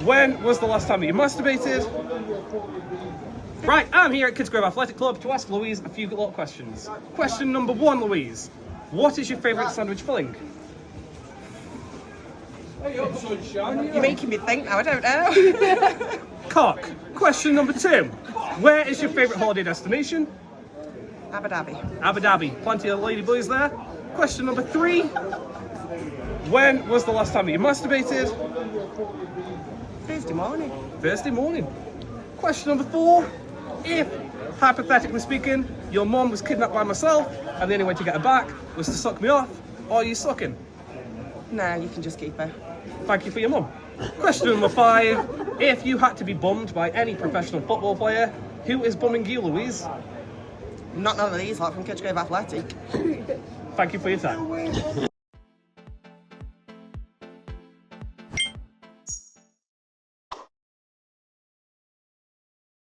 When was the last time that you masturbated? Right, I'm here at Kidsgrove Athletic Club to ask Louise a few little questions. Question number 1, Louise. What is your favourite sandwich filling? You're making me think now, I don't know. Cock. Question number 2. Where is your favourite holiday destination? Abu Dhabi. Abu Dhabi. Plenty of lady boys there. Question number 3. When was the last time that you masturbated? Thursday morning. Thursday morning. Question number 4. If, hypothetically speaking, your mum was kidnapped by myself and the only way to get her back was to suck me off, are you sucking? No, you can just keep her. Thank you for your mum. Question number 5. If you had to be bummed by any professional football player, who is bumming you, Louise? Not none of these, like from Kidsgrove Athletic. Thank you for your time.